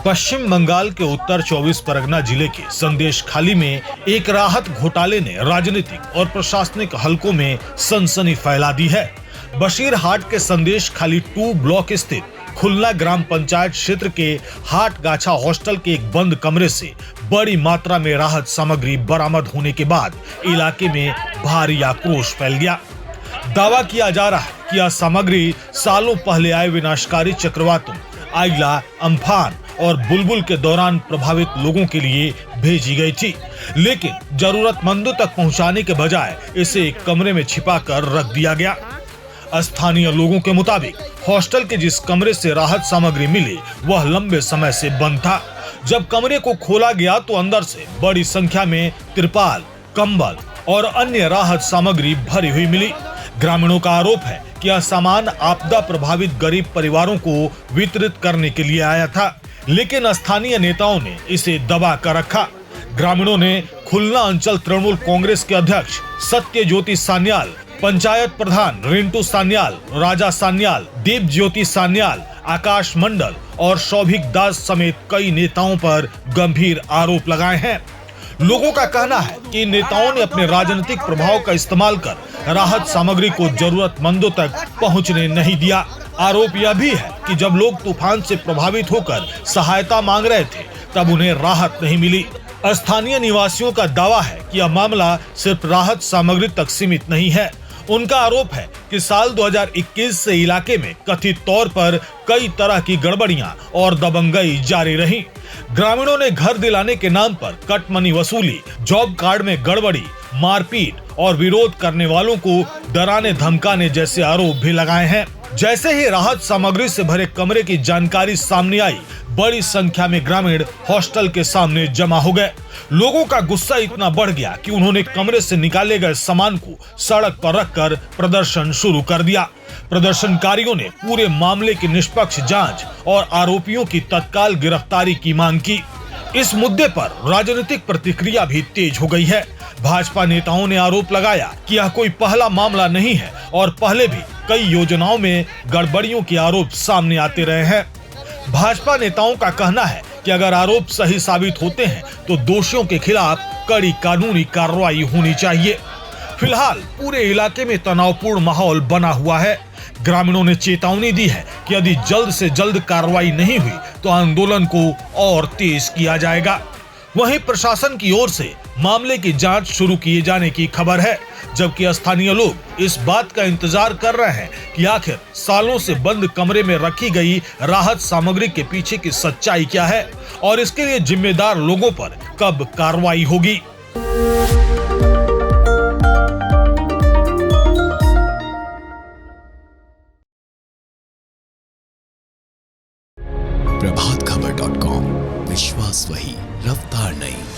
पश्चिम बंगाल के उत्तर 24 परगना जिले के संदेश खाली में एक राहत घोटाले ने राजनीतिक और प्रशासनिक हलकों में सनसनी फैला दी है। बशीरहाट के संदेश खाली 2 ब्लॉक स्थित खुलना ग्राम पंचायत क्षेत्र के हाट गाछा हॉस्टल के एक बंद कमरे से बड़ी मात्रा में राहत सामग्री बरामद होने के बाद इलाके में भारी आक्रोश फैल गया। दावा किया जा रहा है कि यह सामग्री सालों पहले आए विनाशकारी चक्रवातों आइला, अम्फान और बुलबुल के दौरान प्रभावित लोगों के लिए भेजी गई थी, लेकिन जरूरतमंदों तक पहुंचाने के बजाय इसे एक कमरे में छिपाकर रख दिया गया। स्थानीय लोगों के मुताबिक हॉस्टल के जिस कमरे से राहत सामग्री मिली वह लंबे समय से बंद था। जब कमरे को खोला गया तो अंदर से बड़ी संख्या में तिरपाल, कंबल और अन्य राहत सामग्री भरी हुई मिली। ग्रामीणों का आरोप है कि यह सामान आपदा प्रभावित गरीब परिवारों को वितरित करने के लिए आया था, लेकिन स्थानीय नेताओं ने इसे दबा कर रखा। ग्रामीणों ने खुलना अंचल तृणमूल कांग्रेस के अध्यक्ष सत्य ज्योति सान्याल, पंचायत प्रधान रिंटू सान्याल, राजा सान्याल, दीप ज्योति सान्याल, आकाश मंडल और शौभिक दास समेत कई नेताओं पर गंभीर आरोप लगाए हैं। लोगों का कहना है कि नेताओं ने अपने राजनीतिक प्रभाव का इस्तेमाल कर राहत सामग्री को जरूरतमंदों तक पहुंचने नहीं दिया। आरोप यह भी है कि जब लोग तूफान से प्रभावित होकर सहायता मांग रहे थे तब उन्हें राहत नहीं मिली। स्थानीय निवासियों का दावा है कि यह मामला सिर्फ राहत सामग्री तक सीमित नहीं है। उनका आरोप है कि साल 2021 से इलाके में कथित तौर पर कई तरह की गड़बड़ियां और दबंगई जारी रही। ग्रामीणों ने घर दिलाने के नाम पर कट मनी वसूली, जॉब कार्ड में गड़बड़ी, मारपीट और विरोध करने वालों को डराने धमकाने जैसे आरोप भी लगाए हैं। जैसे ही राहत सामग्री से भरे कमरे की जानकारी सामने आई, बड़ी संख्या में ग्रामीण हॉस्टल के सामने जमा हो गए। लोगों का गुस्सा इतना बढ़ गया कि उन्होंने कमरे से निकाले गए सामान को सड़क पर रखकर प्रदर्शन शुरू कर दिया। प्रदर्शनकारियों ने पूरे मामले की निष्पक्ष जांच और आरोपियों की तत्काल गिरफ्तारी की मांग की। इस मुद्दे पर राजनीतिक प्रतिक्रिया भी तेज हो गई है। भाजपा नेताओं ने आरोप लगाया कि यह कोई पहला मामला नहीं है और पहले भी कई योजनाओं में गड़बड़ियों के आरोप सामने आते रहे हैं। भाजपा नेताओं का कहना है कि अगर आरोप सही साबित होते हैं तो दोषियों के खिलाफ कड़ी कानूनी कार्रवाई होनी चाहिए। फिलहाल पूरे इलाके में तनावपूर्ण माहौल बना हुआ है। ग्रामीणों ने चेतावनी दी है कि यदि जल्द से जल्द कार्रवाई नहीं हुई तो आंदोलन को और तेज किया जाएगा। वहीं प्रशासन की ओर से मामले की जांच शुरू किए जाने की खबर है, जबकि स्थानीय लोग इस बात का इंतजार कर रहे हैं कि आखिर सालों से बंद कमरे में रखी गई राहत सामग्री के पीछे की सच्चाई क्या है और इसके लिए जिम्मेदार लोगों पर कब कार्रवाई होगी। प्रभातखबर.com, विश्वास वही, रफ्तार नहीं।